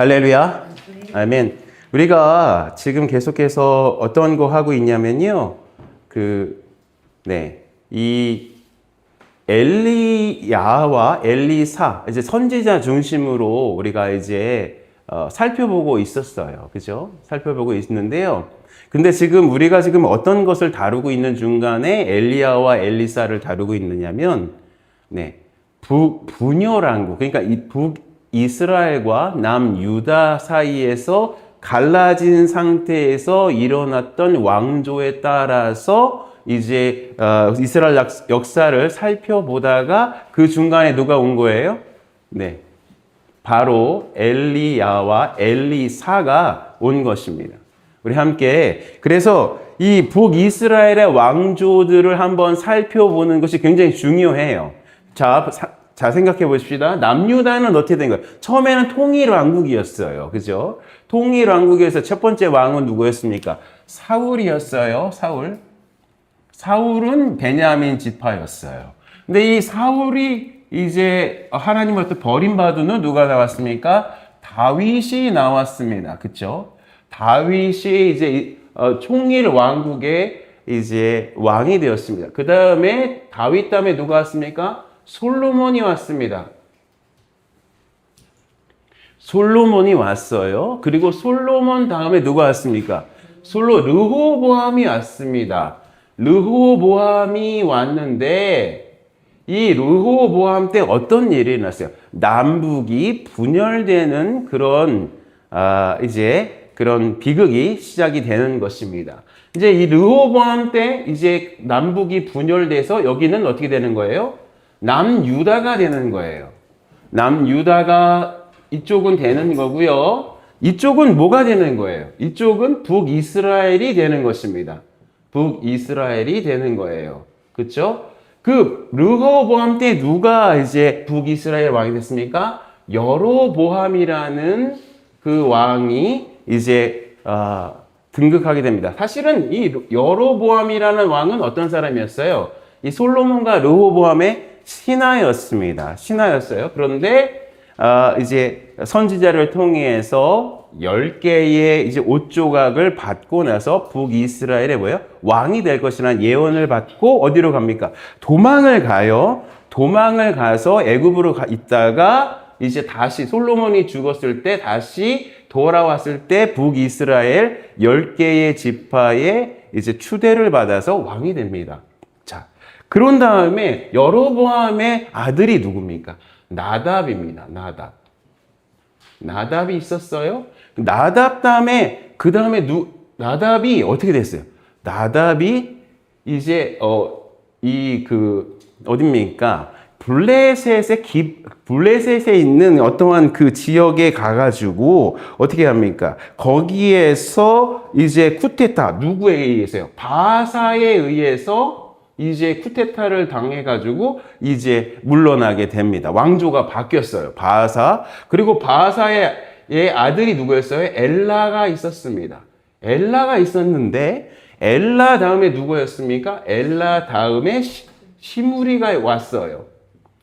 할렐루야. 아멘. 우리가 지금 계속해서 어떤 거 하고 있냐면요. 이 엘리야와 엘리사, 이제 선지자 중심으로 우리가 이제 살펴보고 있었어요. 그죠? 살펴보고 있는데요. 근데 지금 우리가 지금 어떤 것을 다루고 있는 중간에 엘리야와 엘리사를 다루고 있느냐면, 분열왕국, 그러니까 이 북이스라엘과 남유다 사이에서 갈라진 상태에서 일어났던 왕조에 따라서 이제 이스라엘 역사를 살펴보다가 그 중간에 누가 온 거예요? 바로 엘리야와 엘리사가 온 것입니다. 우리 함께 그래서 이 북이스라엘의 왕조들을 한번 살펴보는 것이 굉장히 중요해요. 자 생각해 보십시다. 남유다는 어떻게 된 거예요? 처음에는 통일왕국이었어요. 그죠? 통일왕국에서 첫 번째 왕은 누구였습니까? 사울이었어요. 사울은 베냐민 지파였어요. 근데 이 사울이 이제 하나님으로부터 버림받은 후 누가 나왔습니까? 다윗이 나왔습니다. 그쵸? 다윗이 이제 총일 왕국의 이제 왕이 되었습니다. 그 다음에 다윗 다음에 누가 왔습니까? 솔로몬이 왔습니다. 솔로몬이 왔어요. 그리고 솔로몬 다음에 누가 왔습니까? 르호보암이 왔습니다. 르호보암이 왔는데 이 르호보암 때 어떤 일이 일어났어요? 남북이 분열되는 그런 그런 비극이 시작이 되는 것입니다. 이제 이 르호보암 때 이제 남북이 분열돼서 여기는 어떻게 되는 거예요? 남유다가 되는 거예요. 남유다가 이쪽은 되는 거고요. 이쪽은 뭐가 되는 거예요? 이쪽은 북이스라엘이 되는 것입니다. 북이스라엘이 되는 거예요. 그렇죠? 그 르호보암 때 누가 이제 북이스라엘 왕이 됐습니까? 여로보암이라는 그 왕이 이제 등극하게 됩니다. 사실은 이 여로보암이라는 왕은 어떤 사람이었어요? 이 솔로몬과 르호보암의 신하였어요. 그런데 이제 선지자를 통해서 10개의 이제 옷 조각을 받고 나서 북이스라엘에 왕이 될 것이라는 예언을 받고 어디로 갑니까? 도망을 가요. 도망을 가서 애굽으로 있다가 이제 다시 솔로몬이 죽었을 때 다시 돌아왔을 때 북이스라엘 10개의 지파에 이제 추대를 받아서 왕이 됩니다. 자, 그런 다음에 여로보암의 아들이 누굽니까? 나답입니다. 나답이 있었어요. 나답 다음에 그 다음에 나답이 어떻게 됐어요? 나답이 이제 어딥니까? 블레셋에 있는 어떠한 그 지역에 가가지고 어떻게 합니까? 거기에서 이제 쿠데타 누구에 의해서요? 바사에 의해서 이제 쿠데타를 당해가지고 이제 물러나게 됩니다. 왕조가 바뀌었어요. 바사. 그리고 바사의 아들이 누구였어요? 엘라가 있었습니다. 엘라가 있었는데 엘라 다음에 누구였습니까? 엘라 다음에 시므리가 왔어요.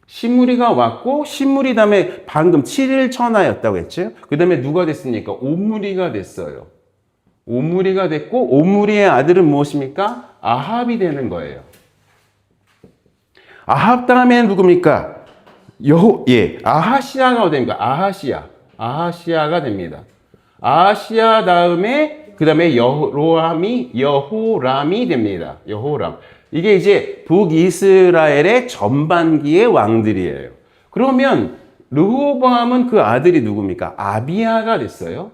시므리가 왔고 시므리 다음에 방금 7일 천하였다고 했죠. 그 다음에 누가 됐습니까? 오므리가 됐어요. 오므리가 됐고 오므리의 아들은 무엇입니까? 아합이 되는 거예요. 아합 다음에 누굽니까? 아하시아가 됩니까? 아하시아가 됩니다. 아하시아 다음에 그 다음에 여호람이 됩니다. 여호람. 이게 이제 북이스라엘의 전반기의 왕들이에요. 그러면 르호보암은 그 아들이 누굽니까? 아비야가 됐어요.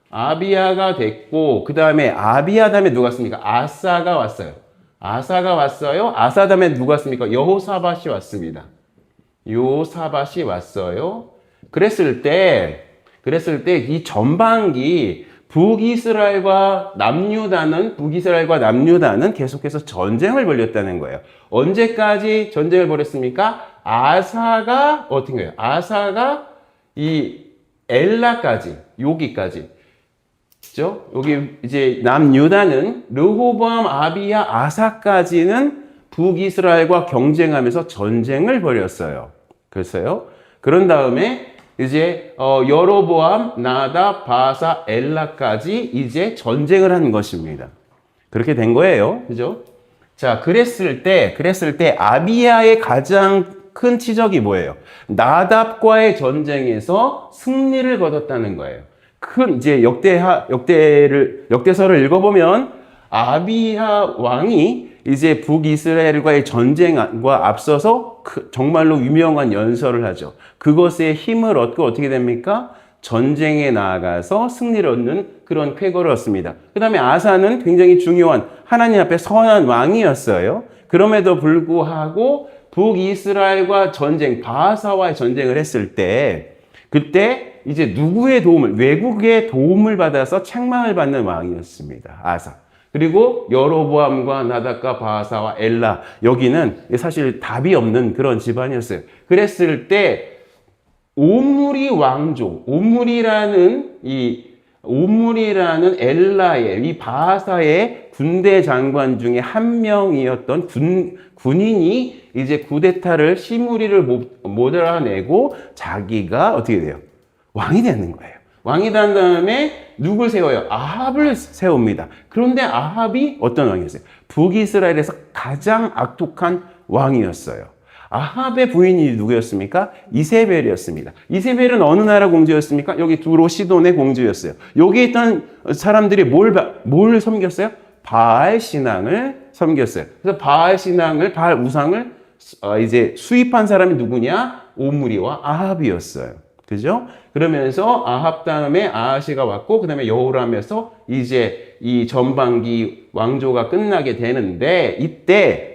아비야가 됐고 그 다음에 아비야 다음에 누가 왔습니까? 아사가 왔어요. 아사 다음에 누가 왔습니까? 여호사밧이 왔습니다. 여호사밧이 왔어요. 그랬을 때 이 전반기 북이스라엘과 남유다는 계속해서 전쟁을 벌였다는 거예요. 언제까지 전쟁을 벌였습니까? 아사가 어떤 거예요? 아사가 이 엘라까지, 여기까지. 그죠? 여기 이제 남유다는 르호보암, 아비야, 아사까지는 북이스라엘과 경쟁하면서 전쟁을 벌였어요. 그랬어요. 그런 다음에 이제 여로보암, 나답, 바사, 엘라까지 이제 전쟁을 하는 것입니다. 그렇게 된 거예요. 그죠? 자, 그랬을 때 아비야의 가장 큰 치적이 뭐예요? 나답과의 전쟁에서 승리를 거뒀다는 거예요. 큰 이제 역대서를 읽어보면 아비야 왕이 이제 북이스라엘과의 전쟁과 앞서서 정말로 유명한 연설을 하죠. 그것에 힘을 얻고 어떻게 됩니까? 전쟁에 나아가서 승리를 얻는 그런 쾌거를 얻습니다. 그 다음에 아사는 굉장히 중요한 하나님 앞에 선한 왕이었어요. 그럼에도 불구하고 북이스라엘과 전쟁, 바하사와의 전쟁을 했을 때 그때 이제 누구의 도움을, 외국의 도움을 받아서 책망을 받는 왕이었습니다. 아사. 그리고 여로보암과 나답과 바하사와 엘라, 여기는 사실 답이 없는 그런 집안이었어요. 그랬을 때 오므리 왕족, 오므리라는 엘라의, 이 바하사의 군대 장관 중에 한 명이었던 군인이 이제 쿠데타를 시무리를 몰아내고 자기가 어떻게 돼요? 왕이 되는 거예요. 왕이 된 다음에 누굴 세워요? 아합을 세웁니다. 그런데 아합이 어떤 왕이었어요? 북이스라엘에서 가장 악독한 왕이었어요. 아합의 부인이 누구였습니까? 이세벨이었습니다. 이세벨은 어느 나라 공주였습니까? 여기 두로 시돈의 공주였어요. 여기 있던 사람들이 뭘 섬겼어요? 바알 신앙을 섬겼어요. 그래서 바알 우상을 이제 수입한 사람이 누구냐? 오므리와 아합이었어요. 그죠? 그러면서 아합 다음에 아하시가 왔고, 그 다음에 여호람에서 이제 이 전반기 왕조가 끝나게 되는데, 이때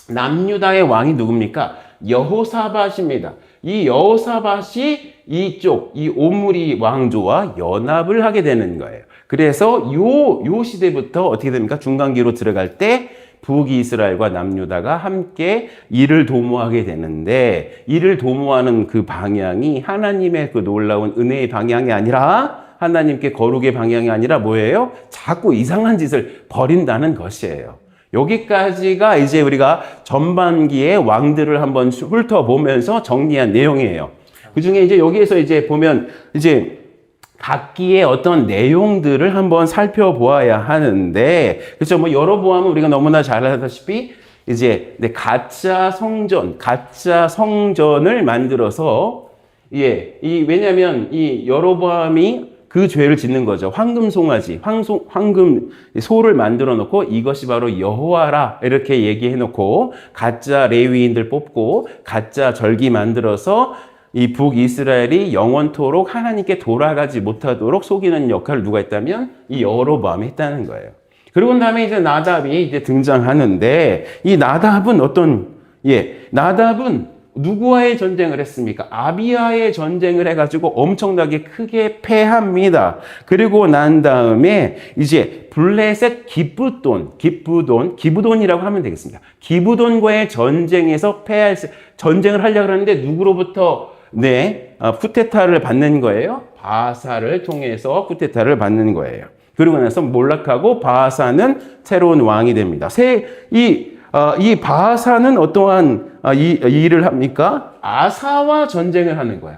남유다의 왕이 누굽니까? 여호사밧입니다. 이 여호사밧이 이 오므리 왕조와 연합을 하게 되는 거예요. 그래서 요 시대부터 어떻게 됩니까? 중간기로 들어갈 때 북이스라엘과 남유다가 함께 이를 도모하게 되는데, 이를 도모하는 그 방향이 하나님의 그 놀라운 은혜의 방향이 아니라, 하나님께 거룩의 방향이 아니라 뭐예요? 자꾸 이상한 짓을 벌인다는 것이에요. 여기까지가 이제 우리가 전반기의 왕들을 한번 훑어보면서 정리한 내용이에요. 그 중에 이제 여기에서 이제 보면 이제 각기의 어떤 내용들을 한번 살펴보아야 하는데, 그렇죠? 뭐 여로보암은 우리가 너무나 잘 알다시피 이제 가짜 성전을 만들어서 왜냐하면 이 여로보암이 그 죄를 짓는 거죠. 황금 소를 만들어 놓고 이것이 바로 여호와라 이렇게 얘기해 놓고 가짜 레위인들 뽑고 가짜 절기 만들어서 이 북이스라엘이 영원토록 하나님께 돌아가지 못하도록 속이는 역할을 누가 했다면 이 여로보암이 했다는 거예요. 그리고 난 다음에 이제 나답이 이제 등장하는데, 이 나답은 나답은 누구와의 전쟁을 했습니까? 아비야의 전쟁을 해가지고 엄청나게 크게 패합니다. 그리고 난 다음에 이제 블레셋 기브돈이라고 하면 되겠습니다. 기브돈과의 전쟁에서 전쟁을 하려고 하는데 누구로부터 쿠데타를 받는 거예요? 바사를 통해서 쿠데타를 받는 거예요. 그리고 나서 몰락하고 바사는 새로운 왕이 됩니다. 이 바사는 어떠한 일을 합니까? 아사와 전쟁을 하는 거예요.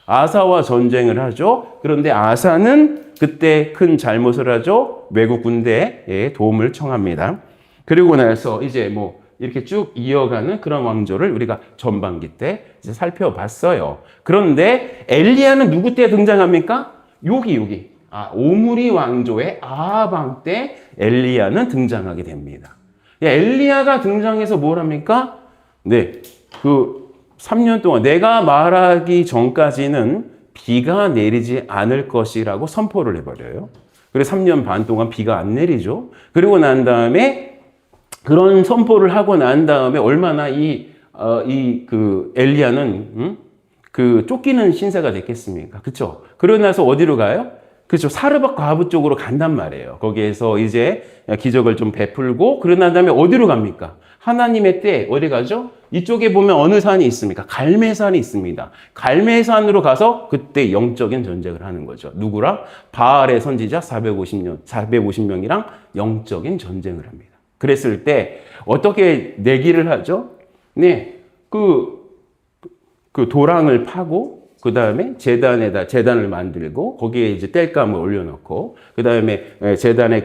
아사와 전쟁을 하죠. 그런데 아사는 그때 큰 잘못을 하죠. 외국 군대에 도움을 청합니다. 그리고 나서 이제 뭐 이렇게 쭉 이어가는 그런 왕조를 우리가 전반기 때 이제 살펴봤어요. 그런데 엘리야는 누구 때 등장합니까? 여기. 오므리 왕조의 아합 왕 때 엘리야는 등장하게 됩니다. 엘리야가 등장해서 뭘 합니까? 그 3년 동안 내가 말하기 전까지는 비가 내리지 않을 것이라고 선포를 해버려요. 그래서 3년 반 동안 비가 안 내리죠. 그리고 난 다음에 그런 선포를 하고 난 다음에 얼마나 그 엘리야는 그 쫓기는 신세가 됐겠습니까? 그렇죠? 그러고 나서 어디로 가요? 그렇죠. 사르밧 과부 쪽으로 간단 말이에요. 거기에서 이제 기적을 좀 베풀고, 그러고 난 다음에 어디로 갑니까? 하나님의 때 어디 가죠? 이쪽에 보면 어느 산이 있습니까? 갈매산이 있습니다. 갈매산으로 가서 그때 영적인 전쟁을 하는 거죠. 누구랑? 바알의 선지자 450명이랑 영적인 전쟁을 합니다. 그랬을 때 어떻게 내기를 하죠? 그 도랑을 파고 그 다음에 제단을 만들고, 거기에 이제 땔감을 올려놓고, 그 다음에 제단에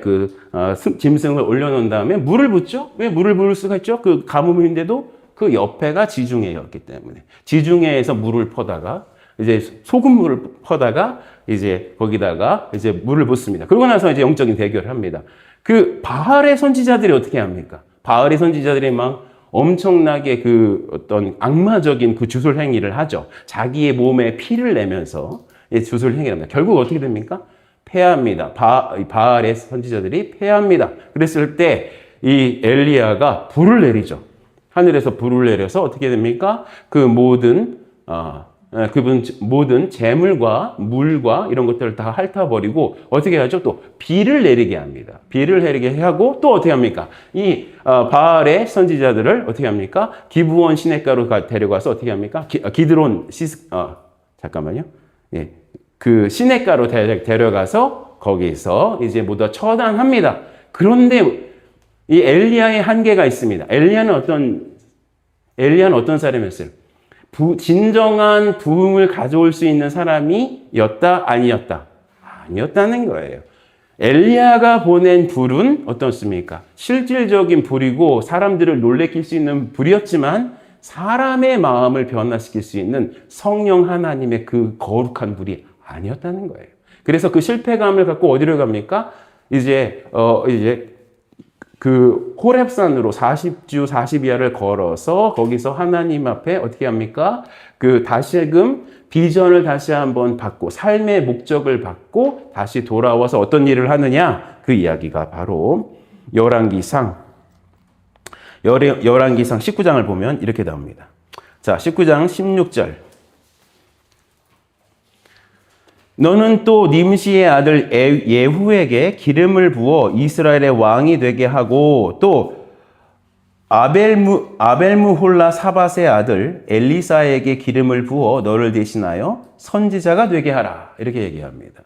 짐승을 올려놓은 다음에 물을 붓죠? 왜 물을 부을 수가 있죠? 그 가뭄인데도 그 옆에가 지중해였기 때문에. 지중해에서 물을 퍼다가, 이제 소금물을 퍼다가, 이제 거기다가 이제 물을 붓습니다. 그러고 나서 이제 영적인 대결을 합니다. 그 바알의 선지자들이 어떻게 합니까? 바알의 선지자들이 막 엄청나게 어떤 악마적인 주술 행위를 하죠. 자기의 몸에 피를 내면서 주술 행위를 합니다. 결국 어떻게 됩니까? 패합니다. 바알의 선지자들이 패합니다. 그랬을 때 이 엘리야가 불을 내리죠. 하늘에서 불을 내려서 어떻게 됩니까? 모든 재물과 물과 이런 것들을 다 핥아버리고 어떻게 하죠? 또 비를 내리게 합니다. 비를 내리게 하고 또 어떻게 합니까? 바알의 선지자들을 어떻게 합니까? 기브온 시냇가로 데려가서 어떻게 합니까? 잠깐만요. 예. 그 시냇가로 데려가서 거기서 이제 모두 처단합니다. 그런데 이 엘리야의 한계가 있습니다. 엘리야는 어떤 사람이었어요? 진정한 부흥을 가져올 수 있는 사람이었다? 아니었다? 아니었다는 거예요. 엘리야가 보낸 불은 어떻습니까? 실질적인 불이고 사람들을 놀래킬 수 있는 불이었지만 사람의 마음을 변화시킬 수 있는 성령 하나님의 그 거룩한 불이 아니었다는 거예요. 그래서 그 실패감을 갖고 어디로 갑니까? 이제 호렙산으로 40주 40야를 걸어서 거기서 하나님 앞에 어떻게 합니까? 다시금 비전을 다시 한번 받고 삶의 목적을 받고 다시 돌아와서 어떤 일을 하느냐? 그 이야기가 바로 열왕기상 19장을 보면 이렇게 나옵니다. 자, 19장 16절. 너는 또 님시의 아들 예후에게 기름을 부어 이스라엘의 왕이 되게 하고 또 아벨무홀라 사밧의 아들 엘리사에게 기름을 부어 너를 대신하여 선지자가 되게 하라. 이렇게 얘기합니다.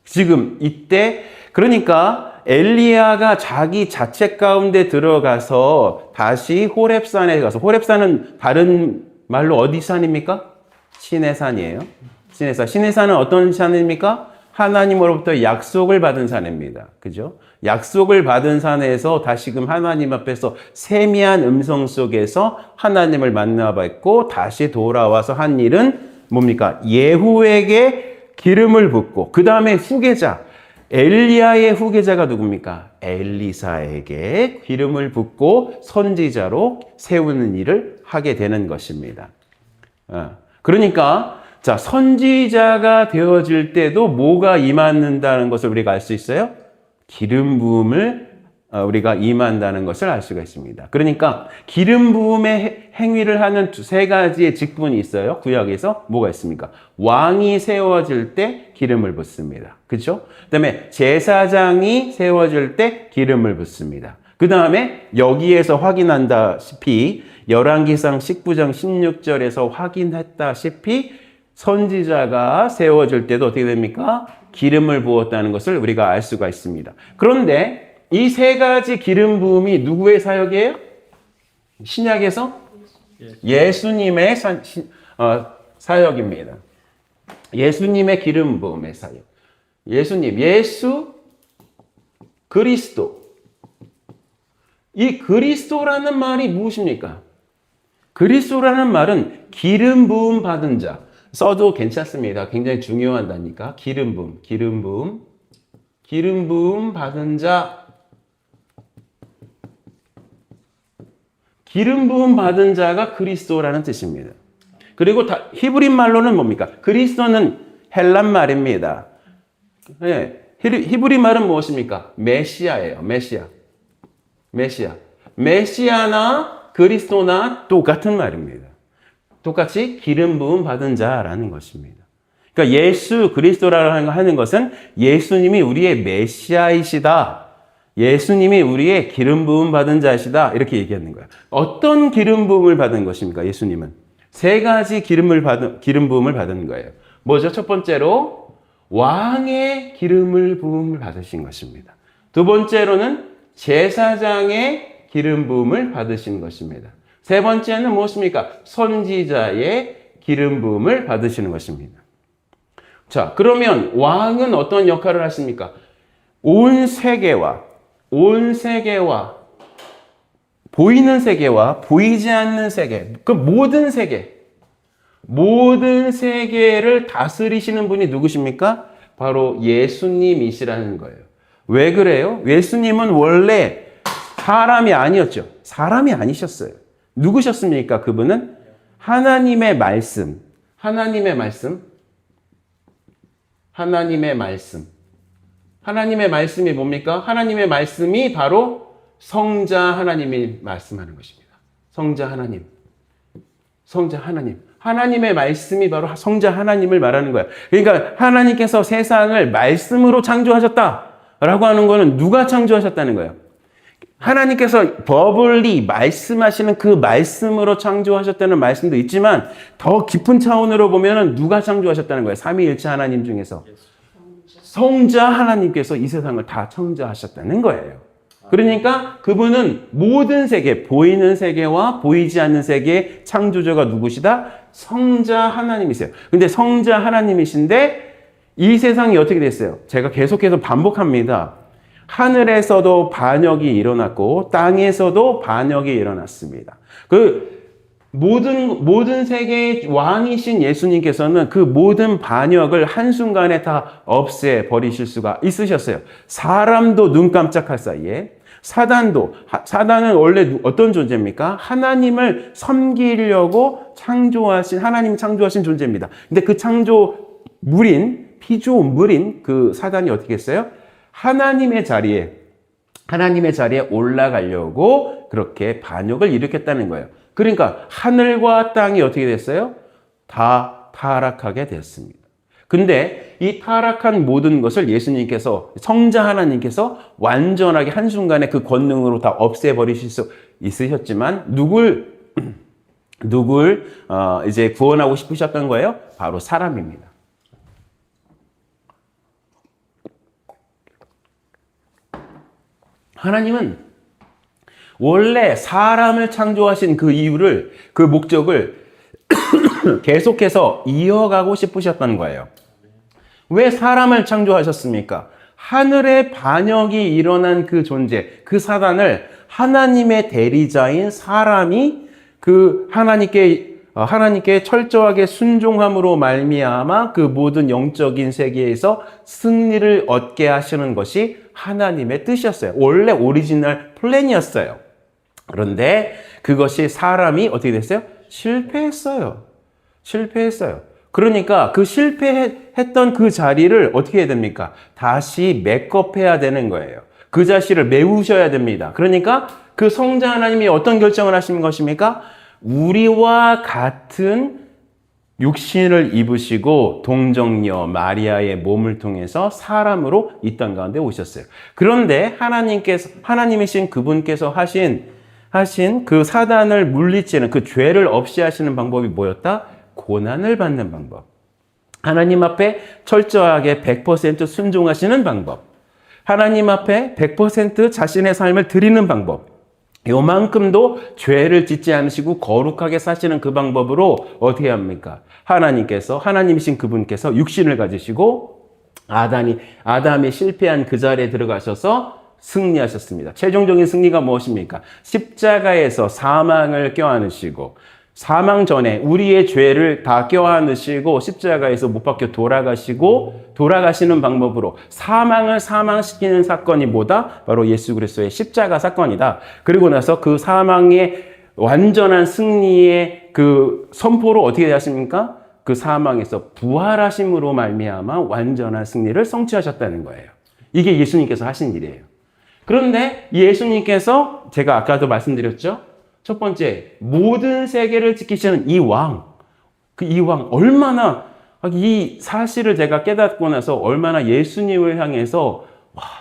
지금 이때 그러니까 엘리야가 자기 자책 가운데 들어가서 다시 호렙산에 가서, 호렙산은 다른 말로 어디 산입니까? 신의 산이에요. 신의 산은 어떤 산입니까? 하나님으로부터 약속을 받은 산입니다. 그죠? 약속을 받은 산에서 다시금 하나님 앞에서 세미한 음성 속에서 하나님을 만나뵙고 다시 돌아와서 한 일은 뭡니까? 예후에게 기름을 붓고 그 다음에 후계자, 엘리야의 후계자가 누굽니까? 엘리사에게 기름을 붓고 선지자로 세우는 일을 하게 되는 것입니다. 그러니까 자, 선지자가 되어질 때도 뭐가 임한다는 것을 우리가 알 수 있어요? 기름 부음을 우리가 임한다는 것을 알 수가 있습니다. 그러니까 기름 부음의 행위를 하는 세 가지의 직분이 있어요. 구약에서 뭐가 있습니까? 왕이 세워질 때 기름을 붓습니다. 그렇죠? 그다음에 제사장이 세워질 때 기름을 붓습니다. 그 다음에 여기에서 확인한다시피 열왕기상 19장 16절에서 확인했다시피 선지자가 세워질 때도 어떻게 됩니까? 기름을 부었다는 것을 우리가 알 수가 있습니다. 그런데 이 세 가지 기름 부음이 누구의 사역이에요? 신약에서? 예수님의 사역입니다. 예수님의 기름 부음의 사역. 예수 그리스도. 이 그리스도라는 말이 무엇입니까? 그리스도라는 말은 기름 부음 받은 자. 써도 괜찮습니다. 굉장히 중요하다니까. 기름 부음 받은 자. 기름 부음 받은 자가 그리스도라는 뜻입니다. 그리고 히브리 말로는 뭡니까? 그리스도는 헬란 말입니다. 네, 히브리 말은 무엇입니까? 메시아예요. 메시아나 그리스도나 똑같은 말입니다. 똑같이 기름 부음 받은 자라는 것입니다. 그러니까 예수 그리스도라고 하는 것은 예수님이 우리의 메시아이시다. 예수님이 우리의 기름 부음 받은 자이시다. 이렇게 얘기하는 거예요. 어떤 기름 부음을 받은 것입니까? 예수님은 세 가지 기름 부음을 받은 거예요. 뭐죠? 첫 번째로 왕의 기름을 부음을 받으신 것입니다. 두 번째로는 제사장의 기름 부음을 받으신 것입니다. 세 번째는 무엇입니까? 선지자의 기름 부음을 받으시는 것입니다. 자, 그러면 왕은 어떤 역할을 하십니까? 온 세계와 보이는 세계와 보이지 않는 세계, 그 모든 세계를 다스리시는 분이 누구십니까? 바로 예수님이시라는 거예요. 왜 그래요? 예수님은 원래 사람이 아니었죠. 사람이 아니셨어요. 누구셨습니까? 그분은 하나님의 말씀이 뭡니까? 하나님의 말씀이 바로 성자 하나님이 말씀하는 것입니다. 성자 하나님. 하나님의 말씀이 바로 성자 하나님을 말하는 거예요. 그러니까 하나님께서 세상을 말씀으로 창조하셨다라고 하는 거는 누가 창조하셨다는 거예요? 하나님께서 버블리 말씀하시는 그 말씀으로 창조하셨다는 말씀도 있지만 더 깊은 차원으로 보면은 누가 창조하셨다는 거예요? 삼위일체 하나님 중에서 성자 하나님께서 이 세상을 다 창조하셨다는 거예요. 그러니까 그분은 모든 세계, 보이는 세계와 보이지 않는 세계의 창조주가 누구시다? 성자 하나님이세요. 근데 성자 하나님이신데 이 세상이 어떻게 됐어요? 제가 계속해서 반복합니다. 하늘에서도 반역이 일어났고 땅에서도 반역이 일어났습니다. 그 모든 세계의 왕이신 예수님께서는 그 모든 반역을 한순간에 다 없애버리실 수가 있으셨어요. 사람도 눈 깜짝할 사이에 사단은 원래 어떤 존재입니까? 하나님을 섬기려고 하나님 창조하신 존재입니다. 근데 그 피조물인 그 사단이 어떻게 했어요? 하나님의 자리에 올라가려고 그렇게 반역을 일으켰다는 거예요. 그러니까 하늘과 땅이 어떻게 됐어요? 다 타락하게 됐습니다. 근데 이 타락한 모든 것을 예수님께서, 성자 하나님께서 완전하게 한순간에 그 권능으로 다 없애버리실 수 있으셨지만 누굴 이제 구원하고 싶으셨던 거예요? 바로 사람입니다. 하나님은 원래 사람을 창조하신 그 목적을 계속해서 이어가고 싶으셨던 거예요. 왜 사람을 창조하셨습니까? 하늘의 반역이 일어난 그 존재, 그 사단을 하나님의 대리자인 사람이 그 하나님께 철저하게 순종함으로 말미암아 그 모든 영적인 세계에서 승리를 얻게 하시는 것이 하나님의 뜻이었어요. 원래 오리지널 플랜이었어요. 그런데 그것이 사람이 어떻게 됐어요? 실패했어요. 그러니까 그 실패했던 그 자리를 어떻게 해야 됩니까? 다시 메이크업해야 되는 거예요. 그 자리를 메우셔야 됩니다. 그러니까 그 성자 하나님이 어떤 결정을 하신 것입니까? 우리와 같은 육신을 입으시고 동정녀 마리아의 몸을 통해서 사람으로 이 땅 가운데 오셨어요. 그런데 하나님이신 그분께서 하신 그 사단을 물리치는 그 죄를 없이 하시는 방법이 뭐였다? 고난을 받는 방법. 하나님 앞에 철저하게 100% 순종하시는 방법. 하나님 앞에 100% 자신의 삶을 드리는 방법. 요만큼도 죄를 짓지 않으시고 거룩하게 사시는 그 방법으로 어떻게 합니까? 하나님이신 그분께서 육신을 가지시고 아담이 실패한 그 자리에 들어가셔서 승리하셨습니다. 최종적인 승리가 무엇입니까? 십자가에서 사망을 껴안으시고 사망 전에 우리의 죄를 다 껴안으시고 십자가에서 못 박혀 돌아가시는 방법으로 사망을 사망시키는 사건이 뭐다? 바로 예수 그리스도의 십자가 사건이다. 그리고 나서 그 사망의 완전한 승리의 그 선포로 어떻게 하십니까? 그 사망에서 부활하심으로 말미암아 완전한 승리를 성취하셨다는 거예요. 이게 예수님께서 하신 일이에요. 그런데 예수님께서 제가 아까도 말씀드렸죠? 첫 번째, 모든 세계를 지키시는 이 왕, 얼마나, 이 사실을 제가 깨닫고 나서 얼마나 예수님을 향해서,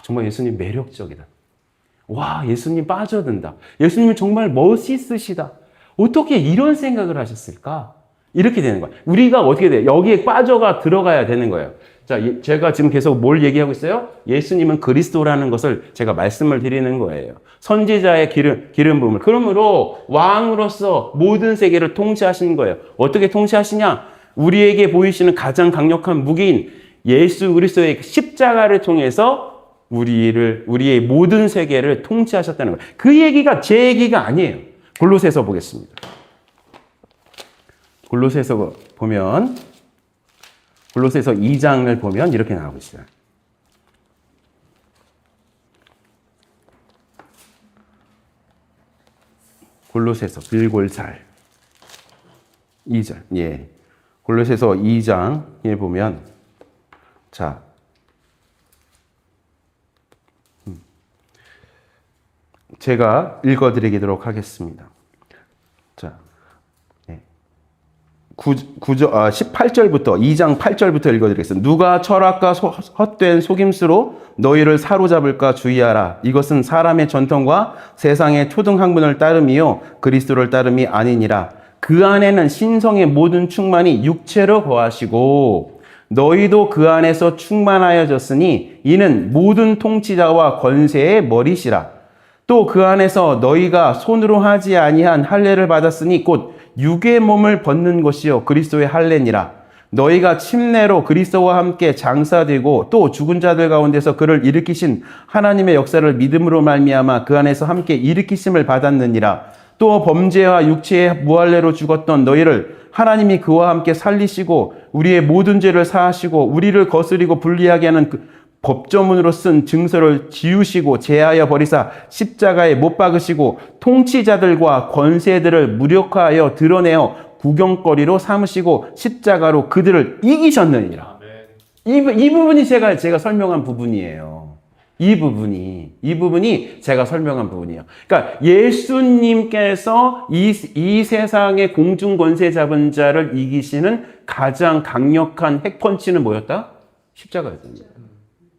정말 예수님 매력적이다. 예수님 빠져든다. 예수님 정말 멋있으시다. 어떻게 이런 생각을 하셨을까? 이렇게 되는 거야. 우리가 어떻게 돼? 여기에 들어가야 되는 거예요. 자, 제가 지금 계속 뭘 얘기하고 있어요? 예수님은 그리스도라는 것을 제가 말씀을 드리는 거예요. 선지자의 기름 부음을. 그러므로 왕으로서 모든 세계를 통치하시는 거예요. 어떻게 통치하시냐? 우리에게 보이시는 가장 강력한 무기인 예수 그리스도의 십자가를 통해서 우리의 모든 세계를 통치하셨다는 거예요. 그 얘기가 제 얘기가 아니에요. 골로새서 보겠습니다. 골로새서 보면 골로새서 2장을 보면 이렇게 나오고 있어요. 골로새서 빌골잘 2장. 예. 골로새서 2장에 보면 자. 제가 읽어 드리도록 하겠습니다. 자. 18절부터 2장 8절부터 읽어드리겠습니다. 누가 철학과 헛된 속임수로 너희를 사로잡을까 주의하라. 이것은 사람의 전통과 세상의 초등학문을 따름이요 그리스도를 따름이 아니니라. 그 안에는 신성의 모든 충만이 육체로 거하시고 너희도 그 안에서 충만하여졌으니 이는 모든 통치자와 권세의 머리시라. 또 그 안에서 너희가 손으로 하지 아니한 할례를 받았으니 곧 육의 몸을 벗는 것이요 그리스도의 할례니라. 너희가 침례로 그리스도와 함께 장사되고 또 죽은 자들 가운데서 그를 일으키신 하나님의 역사를 믿음으로 말미암아 그 안에서 함께 일으키심을 받았느니라. 또 범죄와 육체의 무할례로 죽었던 너희를 하나님이 그와 함께 살리시고 우리의 모든 죄를 사하시고 우리를 거스리고 불리하게 하는 그 법조문으로 쓴 증서를 지우시고 제하여 버리사 십자가에 못 박으시고 통치자들과 권세들을 무력화하여 드러내어 구경거리로 삼으시고 십자가로 그들을 이기셨느니라. 이 부분이 제가 설명한 부분이에요. 이 부분이 제가 설명한 부분이에요. 그러니까 예수님께서 이 세상의 공중 권세 잡은 자를 이기시는 가장 강력한 핵펀치는 뭐였다? 십자가였다는 거예요.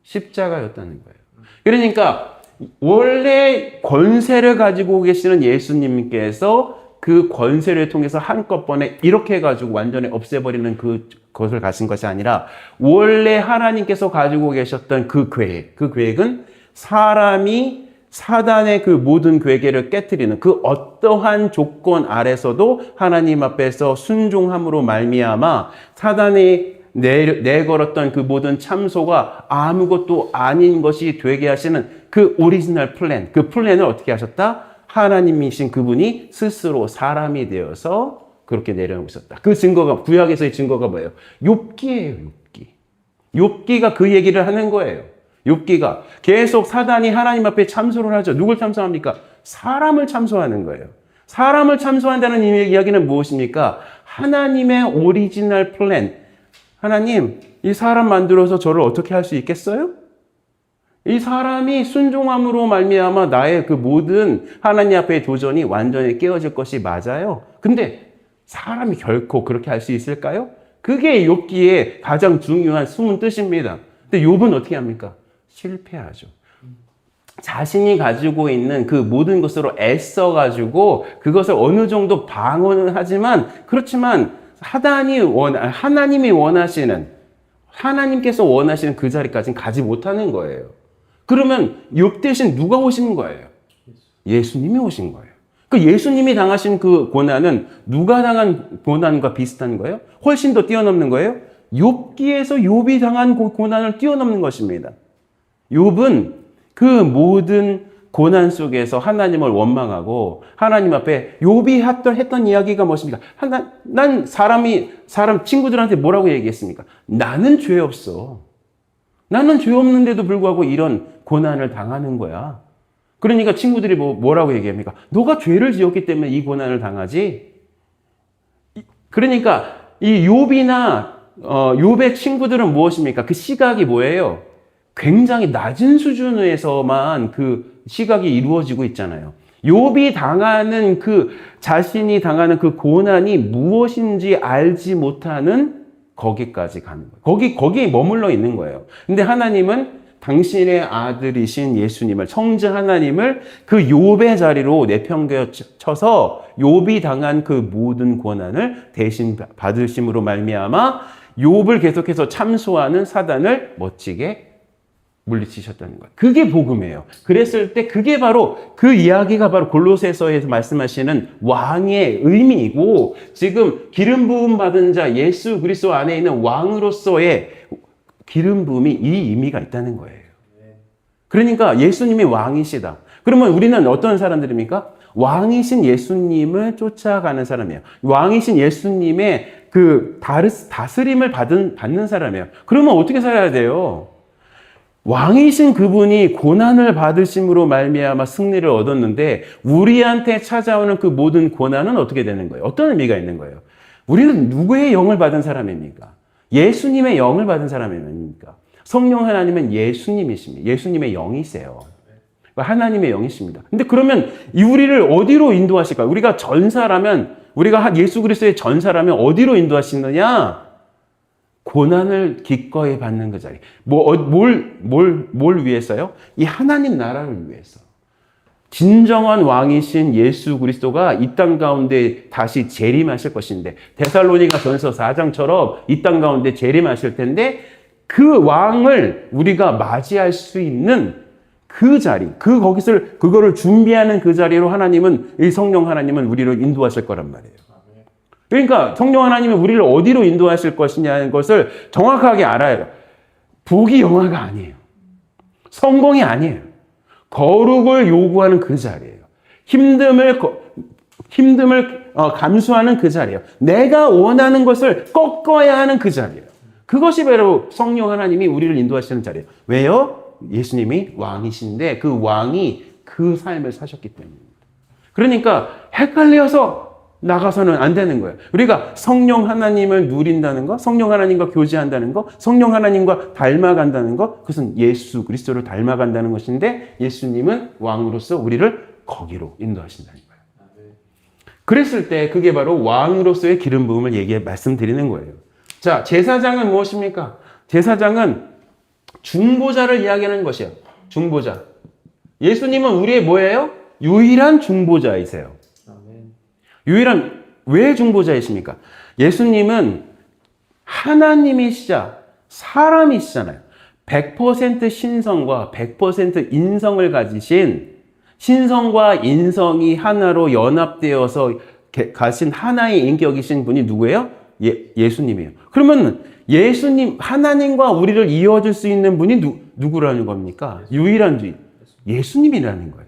십자가였다는 거예요. 그러니까 원래 권세를 가지고 계시는 예수님께서 그 권세를 통해서 한꺼번에 이렇게 해가지고 완전히 없애버리는 그것을 가신 것이 아니라 원래 하나님께서 가지고 계셨던 그 계획은 사람이 사단의 그 모든 괴계를 깨트리는 그 어떠한 조건 아래서도 하나님 앞에서 순종함으로 말미암아 사단이 내걸었던 그 모든 참소가 아무것도 아닌 것이 되게 하시는 그 오리지널 플랜, 그 플랜을 어떻게 하셨다? 하나님이신 그분이 스스로 사람이 되어서 그렇게 내려오고 있었다. 그 증거가, 구약에서의 증거가 뭐예요? 욥기예요, 욥기. 욥기가 그 얘기를 하는 거예요. 욥기가 계속 사단이 하나님 앞에 참소를 하죠. 누굴 참소합니까? 사람을 참소하는 거예요. 사람을 참소한다는 이야기는 무엇입니까? 하나님의 오리지널 플랜. 하나님, 이 사람 만들어서 저를 어떻게 할 수 있겠어요? 이 사람이 순종함으로 말미암아 나의 그 모든 하나님 앞의 도전이 완전히 깨어질 것이 맞아요. 근데 사람이 결코 그렇게 할 수 있을까요? 그게 욥기의 가장 중요한 숨은 뜻입니다. 근데 욥은 어떻게 합니까? 실패하죠. 자신이 가지고 있는 그 모든 것으로 애써가지고 그것을 어느 정도 방어는 하지만 그렇지만 하나님이 원하시는, 하나님께서 원하시는 그 자리까지는 가지 못하는 거예요. 그러면 욥 대신 누가 오신 거예요? 예수님이 오신 거예요. 그 예수님이 당하신 그 고난은 누가 당한 고난과 비슷한 거예요? 훨씬 더 뛰어넘는 거예요? 욥기에서 욥이 당한 고난을 뛰어넘는 것입니다. 욥은 그 모든 고난 속에서 하나님을 원망하고 하나님 앞에 욥이 했던 이야기가 무엇입니까? 난 사람 친구들한테 뭐라고 얘기했습니까? 나는 죄 없어. 나는 죄 없는데도 불구하고 이런 고난을 당하는 거야. 그러니까 친구들이 뭐라고 얘기합니까? 너가 죄를 지었기 때문에 이 고난을 당하지. 그러니까 이 욥이나 욥의 친구들은 무엇입니까? 그 시각이 뭐예요? 굉장히 낮은 수준에서만 그 시각이 이루어지고 있잖아요. 욥이 당하는 자신이 당하는 그 고난이 무엇인지 알지 못하는 거기까지 가는 거예요. 거기에 머물러 있는 거예요. 근데 하나님은 당신의 아들이신 예수님을, 성자 하나님을 그 욥의 자리로 내팽개쳐서 욥이 당한 그 모든 고난을 대신 받으심으로 말미암아 욥을 계속해서 참소하는 사단을 멋지게 물리치셨다는 거예요. 그게 복음이에요. 그랬을 때 그게 바로 그 이야기가 바로 골로새서에서 말씀하시는 왕의 의미이고 지금 기름 부음 받은 자 예수 그리스도 안에 있는 왕으로서의 기름 부음이 이 의미가 있다는 거예요. 그러니까 예수님이 왕이시다. 그러면 우리는 어떤 사람들입니까? 왕이신 예수님을 쫓아가는 사람이에요. 왕이신 예수님의 그 다스림을 받는 사람이에요. 그러면 어떻게 살아야 돼요? 왕이신 그분이 고난을 받으심으로 말미암아 승리를 얻었는데 우리한테 찾아오는 그 모든 고난은 어떻게 되는 거예요? 어떤 의미가 있는 거예요? 우리는 누구의 영을 받은 사람입니까? 예수님의 영을 받은 사람입니까? 성령 하나님은 예수님이십니다. 예수님의 영이세요. 하나님의 영이십니다. 근데 그러면 우리를 어디로 인도하실까요? 우리가 전사라면, 우리가 예수 그리스도의 전사라면 어디로 인도하시느냐? 고난을 기꺼이 받는 그 자리. 뭘 위해서요? 이 하나님 나라를 위해서. 진정한 왕이신 예수 그리스도가 이 땅 가운데 다시 재림하실 것인데, 데살로니가 전서 4장처럼 이 땅 가운데 재림하실 텐데, 그 왕을 우리가 맞이할 수 있는 그 자리, 그거를 준비하는 그 자리로 하나님은, 이 성령 하나님은 우리를 인도하실 거란 말이에요. 그러니까 성령 하나님이 우리를 어디로 인도하실 것이냐는 것을 정확하게 알아야 복이 영화가 아니에요. 성공이 아니에요. 거룩을 요구하는 그 자리예요. 힘듦을 감수하는 그 자리예요. 내가 원하는 것을 꺾어야 하는 그 자리예요. 그것이 바로 성령 하나님이 우리를 인도하시는 자리예요. 왜요? 예수님이 왕이신데 그 왕이 그 삶을 사셨기 때문입니다. 그러니까 헷갈려서 나가서는 안 되는 거예요. 우리가 성령 하나님을 누린다는 것, 성령 하나님과 교제한다는 것, 성령 하나님과 닮아간다는 것, 그것은 예수 그리스도를 닮아간다는 것인데 예수님은 왕으로서 우리를 거기로 인도하신다는 거예요. 그랬을 때 그게 바로 왕으로서의 기름 부음을 말씀드리는 거예요. 자, 제사장은 무엇입니까? 제사장은 중보자를 이야기하는 것이에요. 중보자. 예수님은 우리의 뭐예요? 유일한 중보자이세요. 왜 중보자이십니까? 예수님은 하나님이시자 사람이시잖아요. 100% 신성과 100% 인성을 가지신, 신성과 인성이 하나로 연합되어서 가신 하나의 인격이신 분이 누구예요? 예수님이에요. 그러면 예수님, 하나님과 우리를 이어줄 수 있는 분이 누구라는 겁니까? 유일한 주인. 예수님이라는 거예요.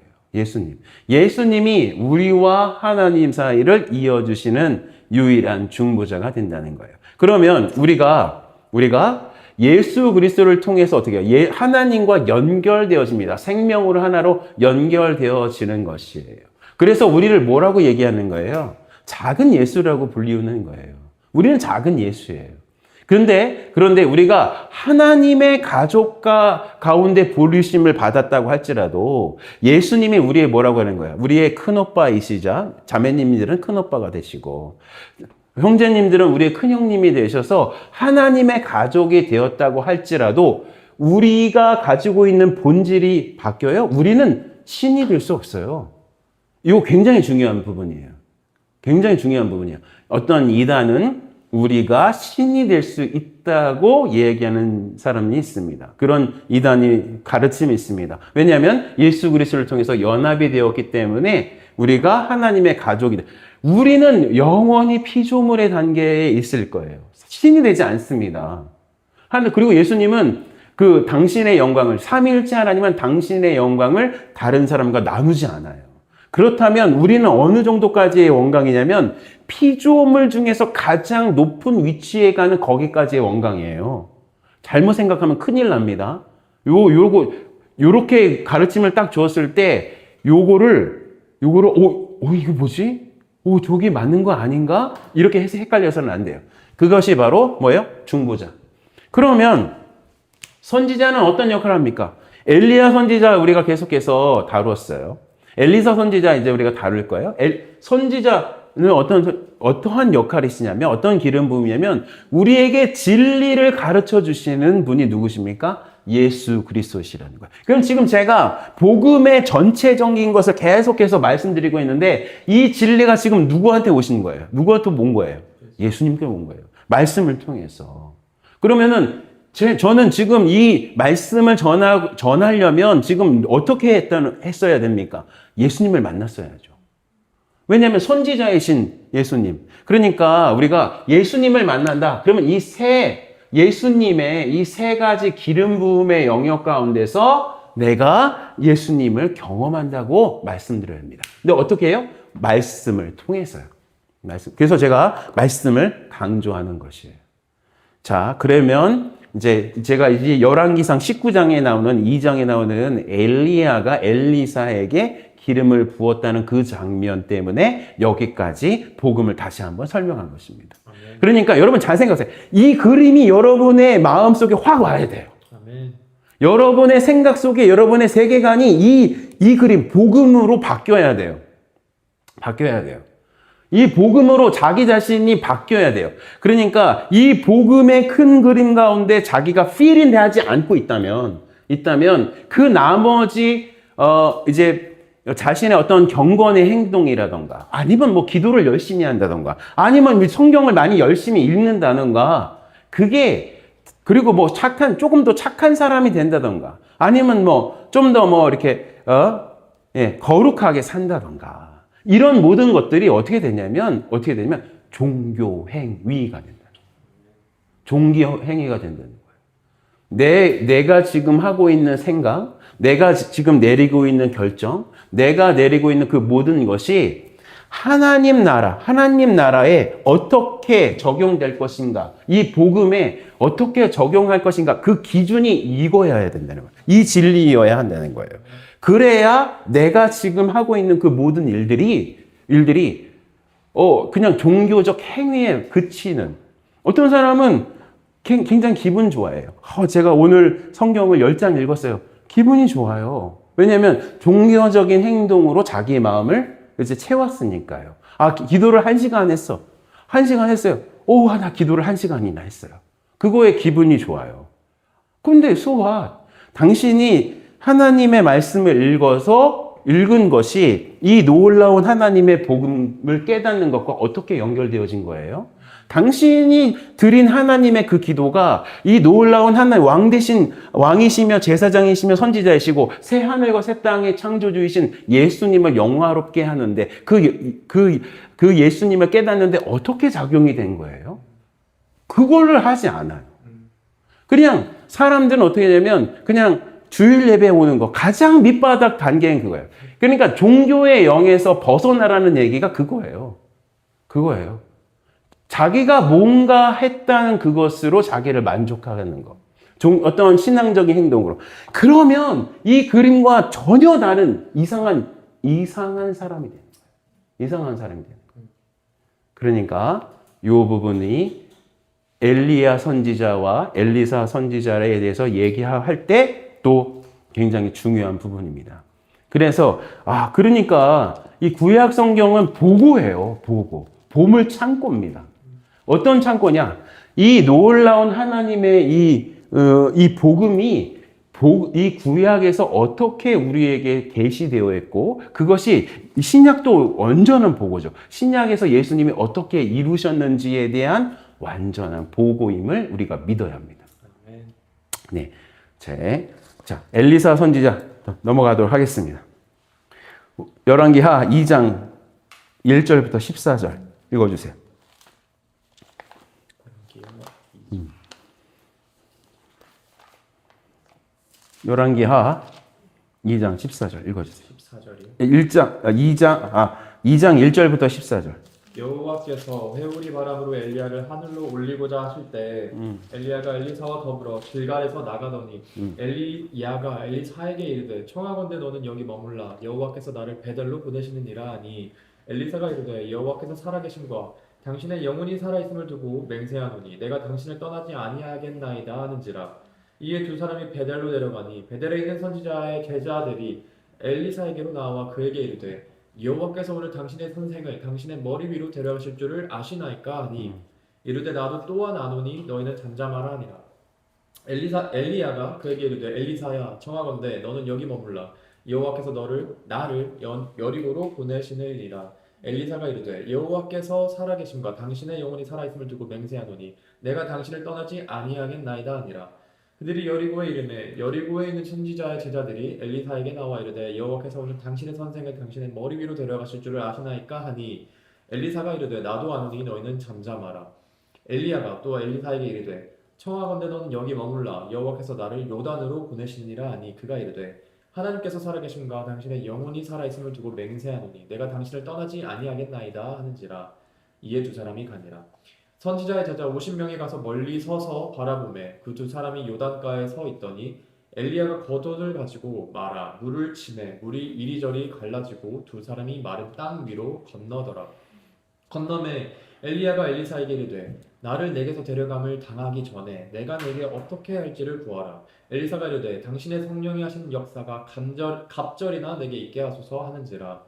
예수님이 우리와 하나님 사이를 이어주시는 유일한 중보자가 된다는 거예요. 그러면 우리가 예수 그리스도를 통해서 어떻게 해요? 하나님과 연결되어집니다. 생명으로 하나로 연결되어지는 것이에요. 그래서 우리를 뭐라고 얘기하는 거예요? 작은 예수라고 불리우는 거예요. 우리는 작은 예수예요. 그런데 우리가 하나님의 가족과 가운데 부르심을 받았다고 할지라도 예수님이 우리의 뭐라고 하는 거야? 우리의 큰오빠이시자 자매님들은 큰오빠가 되시고 형제님들은 우리의 큰형님이 되셔서 하나님의 가족이 되었다고 할지라도 우리가 가지고 있는 본질이 바뀌어요? 우리는 신이 될 수 없어요. 이거 굉장히 중요한 부분이에요. 어떤 이단은 우리가 신이 될 수 있다고 얘기하는 사람이 있습니다. 그런 이단이 가르침이 있습니다. 왜냐하면 예수 그리스도를 통해서 연합이 되었기 때문에 우리가 하나님의 가족이 돼. 우리는 영원히 피조물의 단계에 있을 거예요. 신이 되지 않습니다. 그리고 예수님은 당신의 영광을, 삼위일체 하나님은 당신의 영광을 다른 사람과 나누지 않아요. 그렇다면 우리는 어느 정도까지의 원광이냐면 피조물 중에서 가장 높은 위치에 가는 거기까지의 원광이에요. 잘못 생각하면 큰일 납니다. 요렇게 가르침을 딱 주었을 때 요거를 이거 뭐지? 저기 맞는 거 아닌가? 이렇게 해서 헷갈려서는 안 돼요. 그것이 바로 뭐예요? 중보자. 그러면 선지자는 어떤 역할을 합니까? 엘리야 선지자 우리가 계속해서 다루었어요. 엘리사 선지자 이제 우리가 다룰 거예요. 선지자는 어떠한 역할이시냐면, 어떤 기름 부음이냐면, 우리에게 진리를 가르쳐 주시는 분이 누구십니까? 예수 그리스도시라는 거예요. 그럼 지금 제가 복음의 전체적인 것을 계속해서 말씀드리고 있는데, 이 진리가 지금 누구한테 오신 거예요? 누구한테 온 거예요? 예수님께 온 거예요. 말씀을 통해서. 그러면은 저는 지금 이 말씀을 전하려면 지금 어떻게 했어야 됩니까? 예수님을 만났어야죠. 왜냐하면 선지자이신 예수님. 그러니까 우리가 예수님을 만난다. 그러면 예수님의 이 세 가지 기름 부음의 영역 가운데서 내가 예수님을 경험한다고 말씀드려야 합니다. 근데 어떻게 해요? 말씀을 통해서요. 그래서 제가 말씀을 강조하는 것이에요. 자, 그러면 제가 이제 열왕기상 19장에 나오는 2장에 나오는 엘리야가 엘리사에게 기름을 부었다는 그 장면 때문에 여기까지 복음을 다시 한번 설명한 것입니다. 아멘. 그러니까 여러분 잘 생각하세요. 이 그림이 여러분의 마음속에 확 와야 돼요. 아멘. 여러분의 생각 속에 여러분의 세계관이 이 그림 복음으로 바뀌어야 돼요. 바뀌어야 돼요. 이 복음으로 자기 자신이 바뀌어야 돼요. 그러니까 이 복음의 큰 그림 가운데 자기가 필이 되지 않고 있다면 그 나머지 이제 자신의 어떤 경건의 행동이라던가 아니면 뭐 기도를 열심히 한다던가 아니면 성경을 많이 열심히 읽는다던가 그게 그리고 뭐 조금 더 착한 사람이 된다던가 아니면 뭐 좀 더 뭐 이렇게 거룩하게 산다던가 이런 모든 것들이 어떻게 되냐면 종교 행위가 된다. 종교 행위가 된다는 거예요. 내가 지금 하고 있는 생각, 내가 지금 내리고 있는 결정, 내가 내리고 있는 그 모든 것이 하나님 나라에 어떻게 적용될 것인가, 이 복음에 어떻게 적용할 것인가, 그 기준이 이거여야 된다는 거예요. 이 진리여야 한다는 거예요. 그래야 내가 지금 하고 있는 그 모든 일들이 그냥 종교적 행위에 그치는 어떤 사람은 굉장히 기분 좋아해요. 제가 오늘 성경을 10장 읽었어요. 기분이 좋아요. 왜냐하면 종교적인 행동으로 자기의 마음을 이제 채웠으니까요. 기도를 1시간 했어. 1시간 했어요. 나 기도를 1시간이나 했어요. 그거에 기분이 좋아요. 근데 so what? 당신이 하나님의 말씀을 읽은 것이 이 놀라운 하나님의 복음을 깨닫는 것과 어떻게 연결되어진 거예요? 당신이 드린 하나님의 그 기도가 이 놀라운 하나님 왕이시며 제사장이시며 선지자이시고 새 하늘과 새 땅의 창조주이신 예수님을 영화롭게 하는데 그 예수님을 깨닫는데 어떻게 작용이 된 거예요? 그거를 하지 않아요. 그냥 사람들은 어떻게 되냐면 그냥 주일 예배 오는 거 가장 밑바닥 단계인 그거예요. 그러니까 종교의 영에서 벗어나라는 얘기가 그거예요. 자기가 뭔가 했다는 그것으로 자기를 만족하는 거. 어떤 신앙적인 행동으로. 그러면 이 그림과 전혀 다른 이상한 사람이 되는 거예요. 이상한 사람이 되는 거예요. 그러니까 이 부분이 엘리야 선지자와 엘리사 선지자에 대해서 얘기할 때 또 굉장히 중요한 부분입니다. 그래서 그러니까 이 구약 성경은 보고예요. 보물 창고입니다. 어떤 창고냐? 이 놀라운 하나님의 이 복음이 이 구약에서 어떻게 우리에게 계시되어 있고 그것이 신약도 완전한 보고죠. 신약에서 예수님이 어떻게 이루셨는지에 대한 완전한 보고임을 우리가 믿어야 합니다. 네. 자, 엘리사 선지자 넘어가도록 하겠습니다. 열왕기하 2장 1절부터 14절 읽어주세요. 열왕기하 2장 14절 읽어주세요. 14절이요? 2장 1절부터 14절. 여호와께서 회오리 바람으로 엘리야를 하늘로 올리고자 하실 때 엘리야가 엘리사와 더불어 길갈에서 나가더니 엘리야가 엘리사에게 이르되 청하건대 너는 여기 머물라 여호와께서 나를 베델로 보내시느니라 하니 엘리사가 이르되 여호와께서 살아계심과 당신의 영혼이 살아있음을 두고 맹세하노니 내가 당신을 떠나지 아니하겠나이다 하는지라. 이에 두 사람이 베델로 내려가니 베델에 있는 선지자의 제자들이 엘리사에게로 나와 그에게 이르되 여호와께서 오늘 당신의 선생을 당신의 머리 위로 데려가실 줄을 아시나이까 하니 이르되 나도 또한 아노니 너희는 잠잠하라 하니라. 엘리야가 그에게 이르되 엘리사야 청하건대 너는 여기 머물라 여호와께서 나를 여리고로 보내시느니라. 엘리사가 이르되 여호와께서 살아계심과 당신의 영혼이 살아있음을 두고 맹세하노니 내가 당신을 떠나지 아니하겠나이다 하니라. 그들이 여리고에 이르매 여리고에 있는 선지자의 제자들이 엘리사에게 나와 이르되 여호와께서 오늘 당신의 선생을 당신의 머리 위로 데려가실 줄을 아시나이까 하니 엘리사가 이르되 나도 아노니 너희는 잠잠하라. 엘리야가 또 엘리사에게 이르되 청하건대 너는 여기 머물라 여호와께서 나를 요단으로 보내시니라 하니 그가 이르되 하나님께서 살아계심과 당신의 영혼이 살아있음을 두고 맹세하노니 내가 당신을 떠나지 아니하겠나이다 하는지라. 이에 두 사람이 가니라. 선지자의 제자 50명이 가서 멀리 서서 바라보매 그 두 사람이 요단가에 서 있더니 엘리야가 겉옷을 가지고 말아 물을 치매 물이 이리저리 갈라지고 두 사람이 마른 땅 위로 건너더라. 건너매 엘리야가 엘리사에게 이르되 나를 내게서 데려감을 당하기 전에 내가 내게 어떻게 할지를 구하라. 엘리사가 이르되 당신의 성령이 하신 역사가 갑절이나 내게 있게 하소서 하는지라.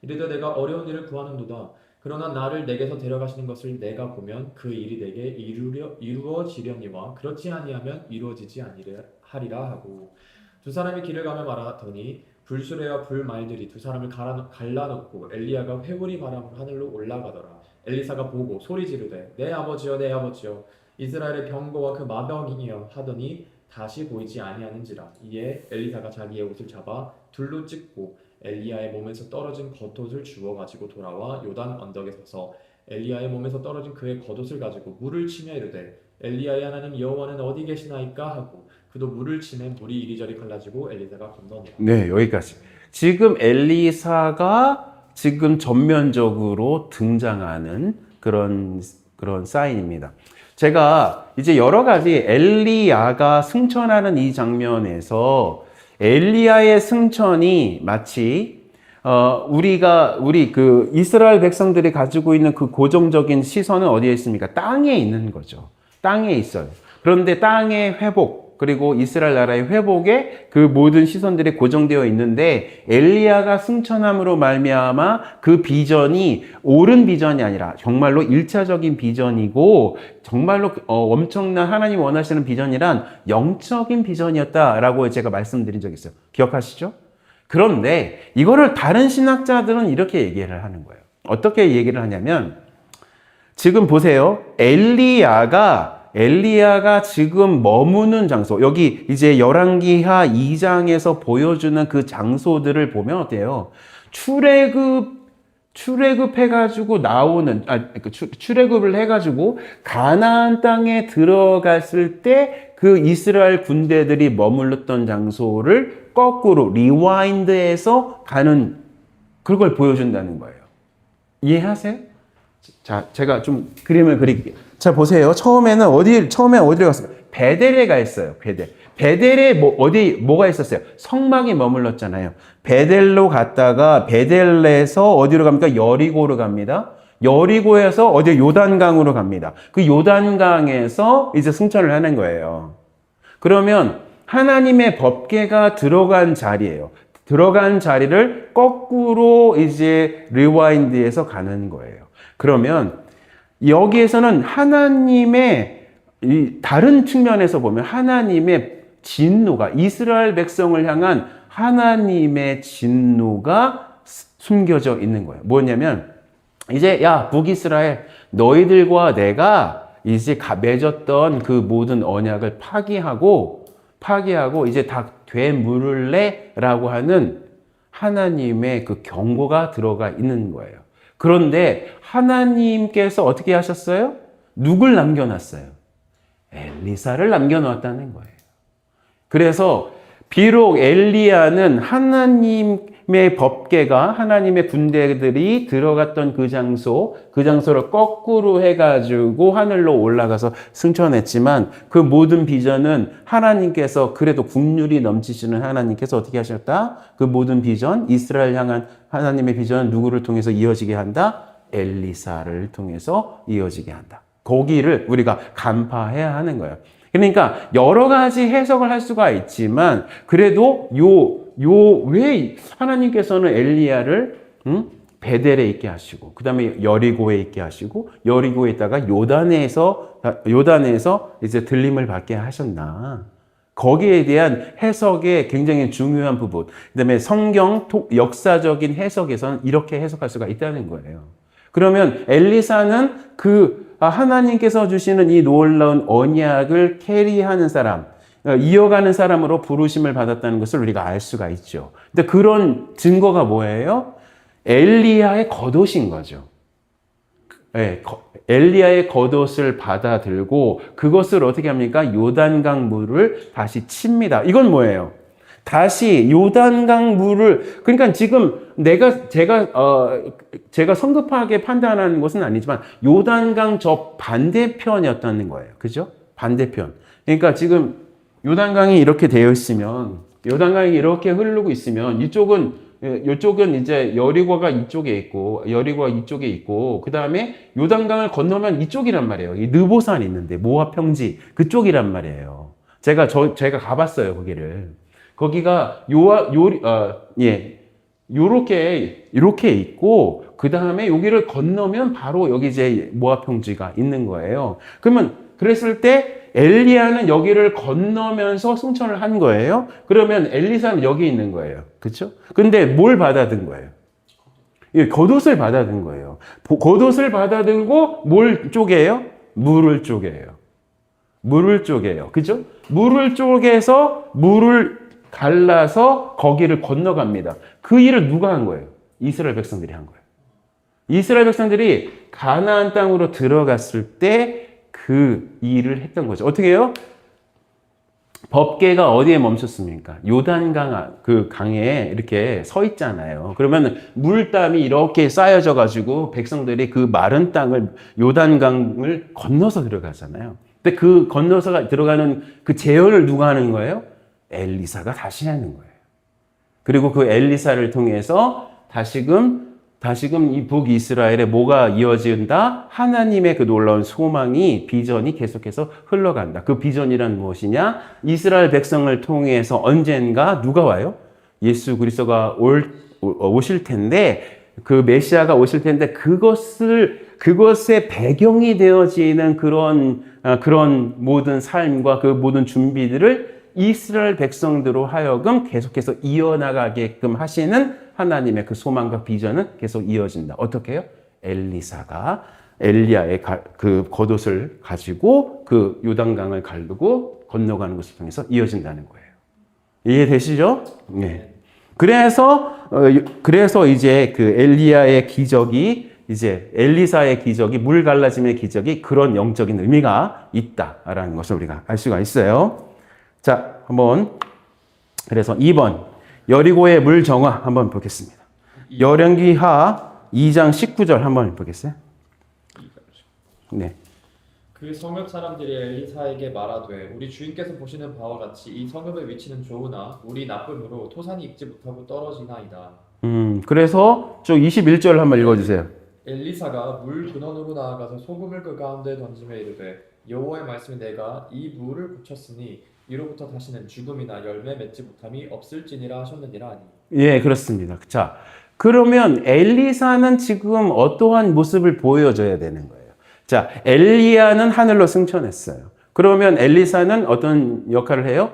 이르되 내가 어려운 일을 구하는도다. 그러나 나를 내게서 데려가시는 것을 내가 보면 그 일이 내게 이루어지려니와 그렇지 아니하면 이루어지지 아니하리라 하고 두 사람이 길을 가며 말하더니 불수레와 불말들이 두 사람을 갈라놓고 엘리야가 회오리 바람으로 하늘로 올라가더라. 엘리사가 보고 소리 지르되 내 아버지여 내 아버지여 이스라엘의 병거와 그 마병이여 하더니 다시 보이지 아니하는지라. 이에 엘리사가 자기의 옷을 잡아 둘로 찢고 엘리야의 몸에서 떨어진 겉옷을 주워 가지고 돌아와 요단 언덕에 서서 엘리야의 몸에서 떨어진 그의 겉옷을 가지고 물을 치며 이르되 엘리야의 하나님 여호와는 어디 계시나이까 하고 그도 물을 치매 물이 이리저리 갈라지고 엘리사가 건너니라. 네, 여기까지. 지금 엘리사가 지금 전면적으로 등장하는 그런 사인입니다. 제가 이제 여러 가지 엘리야가 승천하는 이 장면에서 엘리야의 승천이 마치 우리 그 이스라엘 백성들이 가지고 있는 그 고정적인 시선은 어디에 있습니까? 땅에 있는 거죠. 땅에 있어요. 그런데 땅의 회복 그리고 이스라엘 나라의 회복에 그 모든 시선들이 고정되어 있는데 엘리야가 승천함으로 말미암아 그 비전이 옳은 비전이 아니라 정말로 1차적인 비전이고 정말로 엄청난 하나님 원하시는 비전이란 영적인 비전이었다라고 제가 말씀드린 적이 있어요. 기억하시죠? 그런데 이거를 다른 신학자들은 이렇게 얘기를 하는 거예요. 어떻게 얘기를 하냐면 지금 보세요. 엘리야가 지금 머무는 장소, 여기 이제 열왕기하 2장에서 보여주는 그 장소들을 보면 어때요? 출애굽해가지고 나오는, 출애굽을 해가지고 가나안 땅에 들어갔을 때 그 이스라엘 군대들이 머물렀던 장소를 거꾸로 리와인드해서 가는 그걸 보여준다는 거예요. 이해하세요? 자, 제가 좀 그림을 그릴게요. 자, 보세요. 처음에 어디로 갔어요? 베델에 가 있어요. 베델에 뭐가 있었어요? 성막이 머물렀잖아요. 베델로 갔다가 베델에서 어디로 갑니까? 여리고로 갑니다. 여리고에서 어디 요단강으로 갑니다. 그 요단강에서 이제 승천을 하는 거예요. 그러면 하나님의 법궤가 들어간 자리예요. 들어간 자리를 거꾸로 이제 리와인드해서 가는 거예요. 그러면 여기에서는 하나님의 다른 측면에서 보면 하나님의 진노가 이스라엘 백성을 향한 하나님의 진노가 숨겨져 있는 거예요. 뭐냐면 이제 야 북이스라엘 너희들과 내가 이제 맺었던 그 모든 언약을 파기하고 이제 다 되물을래라고 하는 하나님의 그 경고가 들어가 있는 거예요. 그런데 하나님께서 어떻게 하셨어요? 누굴 남겨놨어요? 엘리사를 남겨놓았다는 거예요. 그래서 비록 엘리야는 하나님의 법궤가 하나님의 군대들이 들어갔던 그 장소를 거꾸로 해가지고 하늘로 올라가서 승천했지만 그 모든 비전은 하나님께서 그래도 국률이 넘치시는 하나님께서 어떻게 하셨다? 그 모든 비전, 이스라엘 향한 하나님의 비전은 누구를 통해서 이어지게 한다? 엘리사를 통해서 이어지게 한다. 거기를 우리가 간파해야 하는 거예요. 그러니까 여러 가지 해석을 할 수가 있지만 그래도 왜 하나님께서는 엘리야를 베델에 있게 하시고 그 다음에 여리고에 있게 하시고 여리고에 있다가 요단에서 이제 들림을 받게 하셨나. 거기에 대한 해석의 굉장히 중요한 부분. 그다음에 성경 역사적인 해석에서는 이렇게 해석할 수가 있다는 거예요. 그러면 엘리사는 하나님께서 주시는 이 놀라운 언약을 캐리하는 사람, 이어가는 사람으로 부르심을 받았다는 것을 우리가 알 수가 있죠. 근데 그런 증거가 뭐예요? 엘리야의 겉옷인 거죠. 네, 엘리야의 겉옷을 받아들고 그것을 어떻게 합니까? 요단강 물을 다시 칩니다. 이건 뭐예요? 다시 요단강 물을, 그러니까 지금 제가 성급하게 판단하는 것은 아니지만 요단강 저 반대편이었다는 거예요. 그죠? 반대편. 그러니까 지금 요단강이 이렇게 되어 있으면, 요단강이 이렇게 흐르고 있으면 이쪽은 이제 여리고가 이쪽에 있고, 그 다음에 요단강을 건너면 이쪽이란 말이에요. 이 느보산이 있는데, 모압 평지, 그쪽이란 말이에요. 제가 가봤어요, 거기를. 거기가 요렇게 있고, 그 다음에 여기를 건너면 바로 여기 이제 모압 평지가 있는 거예요. 그러면, 그랬을 때, 엘리야는 여기를 건너면서 승천을 한 거예요. 그러면 엘리사는 여기 있는 거예요. 그렇죠? 근데 뭘 받아든 거예요? 겉옷을 받아든 거예요. 겉옷을 받아들고 뭘 쪼개요? 물을 쪼개요. 그죠? 물을 쪼개서 물을 갈라서 거기를 건너갑니다. 그 일을 누가 한 거예요? 이스라엘 백성들이 한 거예요. 이스라엘 백성들이 가나안 땅으로 들어갔을 때 그 일을 했던 거죠. 어떻게 해요? 법궤가 어디에 멈췄습니까? 요단강 그 강에 이렇게 서 있잖아요. 그러면 물땀이 이렇게 쌓여져 가지고 백성들이 그 마른 땅을 요단강을 건너서 들어가잖아요. 근데 그 건너서 들어가는 그 제어를 누가 하는 거예요? 엘리사가 다시 하는 거예요. 그리고 그 엘리사를 통해서 다시금 이 북이스라엘에 뭐가 이어진다? 하나님의 그 놀라운 소망이, 비전이 계속해서 흘러간다. 그 비전이란 무엇이냐? 이스라엘 백성을 통해서 언젠가 누가 와요? 예수 그리스도가 오실 텐데, 그 메시아가 오실 텐데, 그것의 배경이 되어지는 그런 모든 삶과 그 모든 준비들을 이스라엘 백성들로 하여금 계속해서 이어나가게끔 하시는 하나님의 그 소망과 비전은 계속 이어진다. 어떻게 해요? 엘리사가 엘리야의 그 겉옷을 가지고 그 요단강을 가르고 건너가는 것을 통해서 이어진다는 거예요. 이해되시죠? 네. 그래서 이제 그 엘리야의 기적이, 이제 엘리사의 기적이, 물 갈라짐의 기적이 그런 영적인 의미가 있다라는 것을 우리가 알 수가 있어요. 자, 그래서 2번. 여리고의 물 정화 한번 보겠습니다. 열왕기하 2장 19절 한번 보겠어요? 네. 그 성읍 사람들이 엘리사에게 말하되 우리 주인께서 보시는 바와 같이 이 성읍의 위치는 좋으나 우리 나쁨으로 토산이 익지 못하고 떨어지나이다. 그래서 저 21절 한번 읽어주세요. 엘리사가 물 근원으로 나아가서 소금을 그 가운데 던지며 이르되 여호와의 말씀이 내가 이 물을 붙였으니 이로부터 다시는 죽음이나 열매 맺지 못함이 없을지니라 하셨느니라 하니. 예, 그렇습니다. 자, 그러면 엘리사는 지금 어떠한 모습을 보여줘야 되는 거예요? 자, 엘리야는 하늘로 승천했어요. 그러면 엘리사는 어떤 역할을 해요?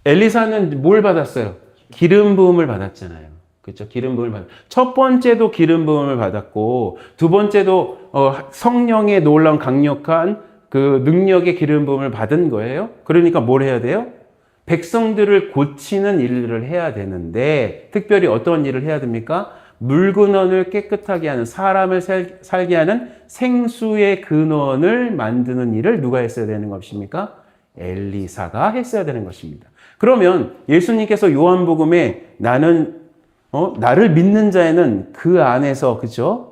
엘리사는 뭘 받았어요? 기름 부음을 받았잖아요. 그렇죠? 기름 부음을 첫 번째도 기름 부음을 받았고, 두 번째도 성령의 놀라운 강력한 그 능력의 기름 부음을 받은 거예요. 그러니까 뭘 해야 돼요? 백성들을 고치는 일을 해야 되는데, 특별히 어떤 일을 해야 됩니까? 물근원을 깨끗하게 하는, 사람을 살게 하는 생수의 근원을 만드는 일을 누가 했어야 되는 것입니까? 엘리사가 했어야 되는 것입니다. 그러면 예수님께서 요한복음에 나를 믿는 자에는 그 안에서, 그죠?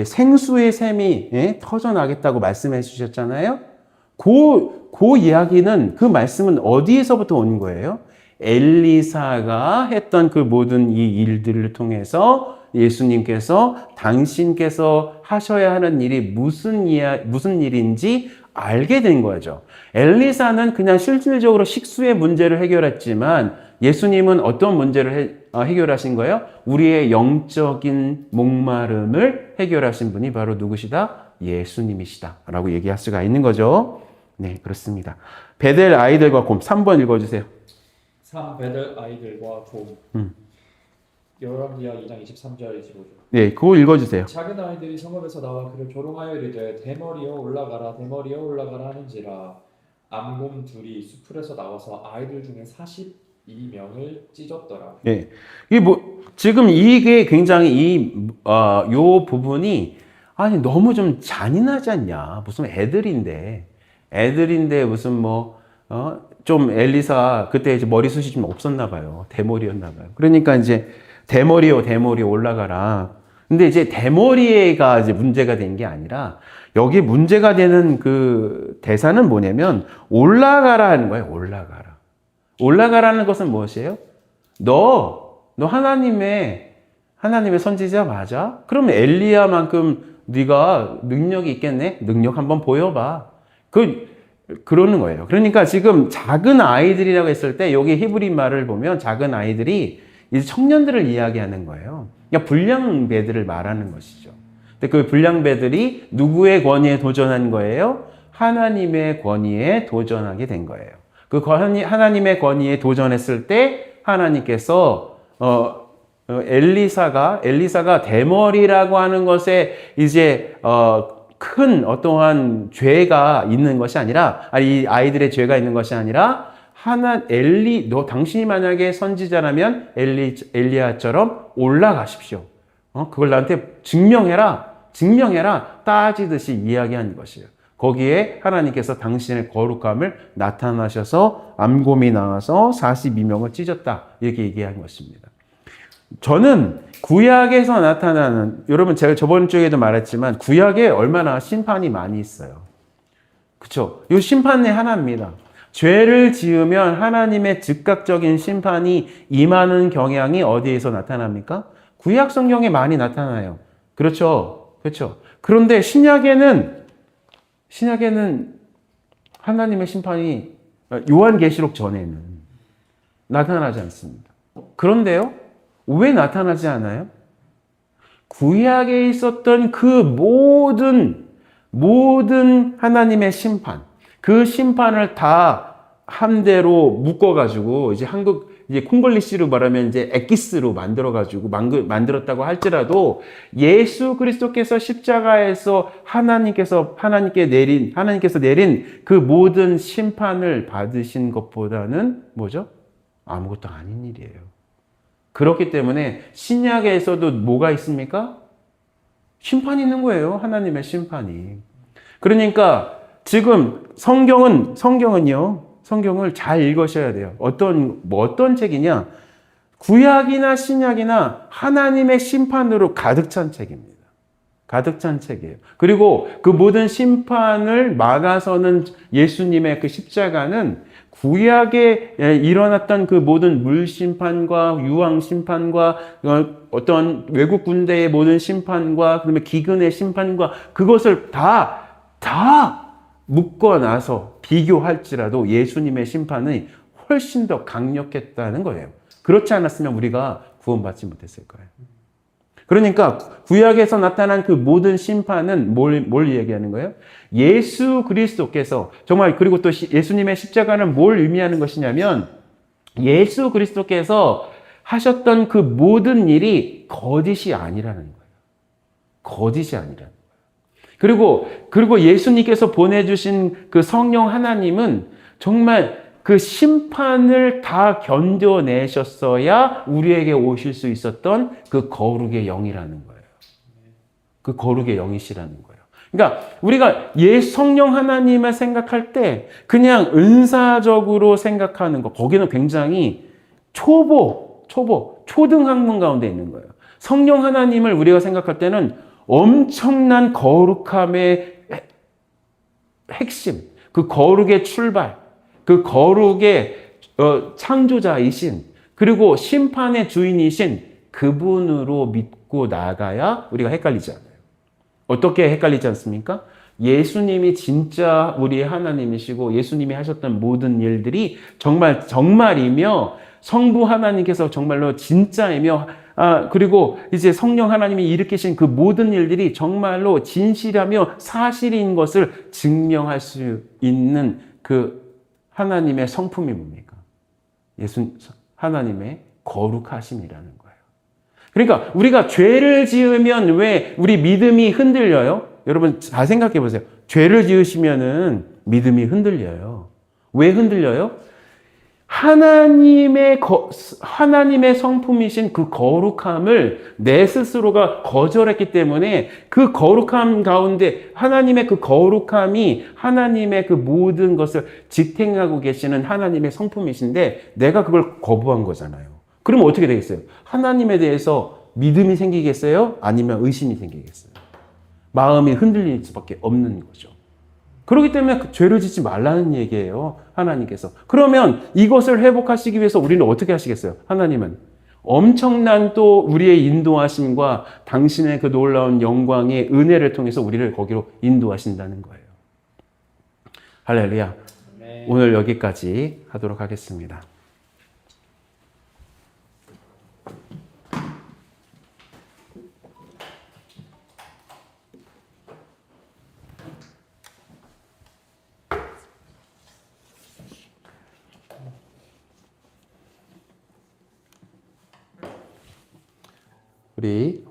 생수의 샘이 터져나겠다고 말씀해 주셨잖아요. 그 이야기는, 그 말씀은 어디에서부터 온 거예요? 엘리사가 했던 그 모든 이 일들을 통해서 예수님께서 당신께서 하셔야 하는 일이 무슨 일인지 알게 된 거죠. 엘리사는 그냥 실질적으로 식수의 문제를 해결했지만 예수님은 어떤 문제를 해결하신 거예요? 우리의 영적인 목마름을 해결하신 분이 바로 누구시다? 예수님이시다 라고 얘기할 수가 있는 거죠. 네, 그렇습니다. 베델 아이들과 곰 3번 읽어주세요. 3. 베델 아이들과 곰. 열왕기하 2장 23절 25절. 네, 그거 읽어주세요. 작은 아이들이 성읍에서 나와 그를 조롱하여 이르되 대머리여 올라가라 대머리여 올라가라 하는지라. 암곰 둘이 수풀에서 나와서 아이들 중에 42명을 찢었더라. 네, 이게 뭐 지금 이게 굉장히 요 부분이 아니 너무 좀 잔인하지 않냐? 무슨 애들인데 무슨 좀 엘리사 그때 이제 머리숱이 좀 없었나 봐요. 대머리였나 봐요. 그러니까 이제 대머리 올라가라. 근데 이제 대머리가 이제 문제가 된 게 아니라 여기 문제가 되는 그 대사는 뭐냐면 올라가라는 거예요. 올라가라. 올라가라는 것은 무엇이에요? 너 하나님의 선지자 맞아? 그럼 엘리야만큼 네가 능력이 있겠네? 능력 한번 보여봐. 그러는 거예요. 그러니까 지금 작은 아이들이라고 했을 때 여기 히브리 말을 보면 작은 아이들이 이제 청년들을 이야기하는 거예요. 그러니까 불량배들을 말하는 것이죠. 근데 그 불량배들이 누구의 권위에 도전한 거예요? 하나님의 권위에 도전하게 된 거예요. 하나님의 권위에 도전했을 때 하나님께서 엘리사가 대머리라고 하는 것에 이제 큰 어떠한 죄가 있는 것이 아니라 이 아이들의 죄가 있는 것이 아니라 너 당신이 만약에 선지자라면 엘리야처럼 올라가십시오. 그걸 나한테 증명해라. 따지듯이 이야기한 것이에요. 거기에 하나님께서 당신의 거룩함을 나타나셔서 암곰이 나와서 42명을 찢었다. 이렇게 얘기한 것입니다. 저는 구약에서 나타나는, 여러분 제가 저번 주에도 말했지만 구약에 얼마나 심판이 많이 있어요. 그렇죠? 이 심판의 하나입니다. 죄를 지으면 하나님의 즉각적인 심판이 임하는 경향이 어디에서 나타납니까? 구약 성경에 많이 나타나요. 그렇죠? 그런데 신약에는 하나님의 심판이 요한계시록 전에는 나타나지 않습니다. 그런데요, 왜 나타나지 않아요? 구약에 있었던 그 모든 하나님의 심판, 그 심판을 다 함대로 묶어가지고 이제 콩글리시로 말하면 이제 엑기스로 만들어가지고 만들었다고 할지라도 예수 그리스도께서 십자가에서 하나님께서 내린 그 모든 심판을 받으신 것보다는 뭐죠? 아무것도 아닌 일이에요. 그렇기 때문에 신약에서도 뭐가 있습니까? 심판이 있는 거예요. 하나님의 심판이. 그러니까 지금 성경을 잘 읽으셔야 돼요. 어떤 책이냐? 구약이나 신약이나 하나님의 심판으로 가득 찬 책입니다. 가득 찬 책이에요. 그리고 그 모든 심판을 막아서는 예수님의 그 십자가는 구약에 일어났던 그 모든 물심판과 유황심판과 어떤 외국 군대의 모든 심판과 그다음에 기근의 심판과 그것을 다 묶어놔서 비교할지라도 예수님의 심판이 훨씬 더 강력했다는 거예요. 그렇지 않았으면 우리가 구원받지 못했을 거예요. 그러니까 구약에서 나타난 그 모든 심판은 뭘 얘기하는 거예요? 예수 그리스도께서 정말, 그리고 또 예수님의 십자가는 뭘 의미하는 것이냐면 예수 그리스도께서 하셨던 그 모든 일이 거짓이 아니라는 거예요. 거짓이 아니라는 거예요. 그리고 예수님께서 보내주신 그 성령 하나님은 정말 그 심판을 다 견뎌내셨어야 우리에게 오실 수 있었던 그 거룩의 영이라는 거예요. 그 거룩의 영이시라는 거예요. 그러니까 우리가 성령 하나님을 생각할 때 그냥 은사적으로 생각하는 거, 거기는 굉장히 초등학문 가운데 있는 거예요. 성령 하나님을 우리가 생각할 때는 엄청난 거룩함의 핵심, 그 거룩의 출발, 그 거룩의 창조자이신, 그리고 심판의 주인이신 그분으로 믿고 나가야 우리가 헷갈리지 않아요. 어떻게 헷갈리지 않습니까? 예수님이 진짜 우리의 하나님이시고 예수님이 하셨던 모든 일들이 정말이며 성부 하나님께서 정말로 진짜이며 그리고 이제 성령 하나님이 일으키신 그 모든 일들이 정말로 진실하며 사실인 것을 증명할 수 있는 그 하나님의 성품이 뭡니까? 하나님의 거룩하심이라는 거예요. 그러니까 우리가 죄를 지으면 왜 우리 믿음이 흔들려요? 여러분 잘 생각해 보세요. 죄를 지으시면은 믿음이 흔들려요. 왜 흔들려요? 하나님의 성품이신 그 거룩함을 내 스스로가 거절했기 때문에 그 거룩함 가운데 하나님의 그 거룩함이 하나님의 그 모든 것을 지탱하고 계시는 하나님의 성품이신데 내가 그걸 거부한 거잖아요. 그럼 어떻게 되겠어요? 하나님에 대해서 믿음이 생기겠어요? 아니면 의심이 생기겠어요? 마음이 흔들릴 수밖에 없는 거죠. 그렇기 때문에 그 죄를 짓지 말라는 얘기예요. 하나님께서. 그러면 이것을 회복하시기 위해서 우리는 어떻게 하시겠어요? 하나님은 엄청난 또 우리의 인도하심과 당신의 그 놀라운 영광의 은혜를 통해서 우리를 거기로 인도하신다는 거예요. 할렐루야. 네. 오늘 여기까지 하도록 하겠습니다. 우리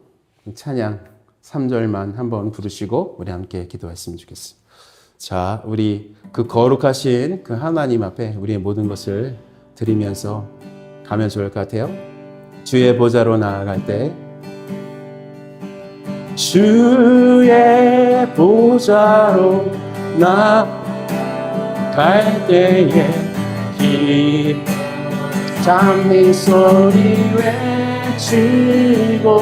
찬양 3절만 한번 부르시고 우리 함께 기도했으면 좋겠습니다. 자, 우리 그 거룩하신 그 하나님 앞에 우리의 모든 것을 드리면서 가면 좋을 것 같아요. 주의 보좌로 나아갈 때 주의 보좌로 나아갈 때에 기쁨 찬미 소리 외치고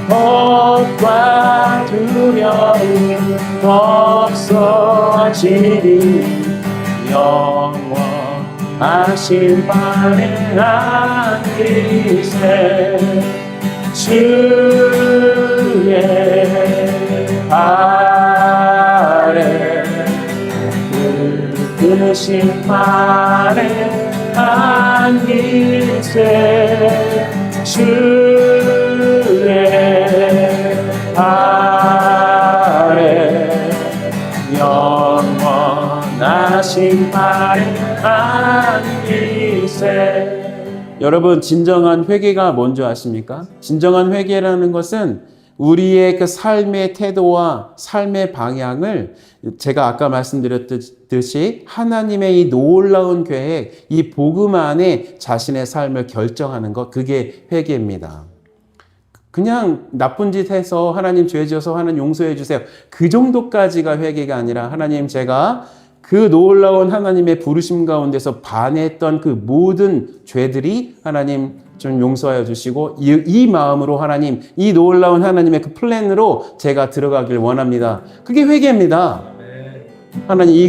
겁과 두려움 없어지리 영원하신 발에 안기세 주의 발에 굵으신 발에 안기세 주의 아래 영원하신 발에 안기세. 여러분 진정한 회개가 뭔지 아십니까? 진정한 회개라는 것은 우리의 그 삶의 태도와 삶의 방향을 제가 아까 말씀드렸듯이 하나님의 이 놀라운 계획, 이 복음 안에 자신의 삶을 결정하는 것, 그게 회개입니다. 그냥 나쁜 짓 해서 하나님 죄 지어서 하나님 용서해 주세요. 그 정도까지가 회개가 아니라 하나님 제가 그 놀라운 하나님의 부르심 가운데서 반했던 그 모든 죄들이 하나님 좀 용서하여 주시고 이 마음으로 하나님 이 놀라운 하나님의 그 플랜으로 제가 들어가길 원합니다. 그게 회개입니다. 하나님 이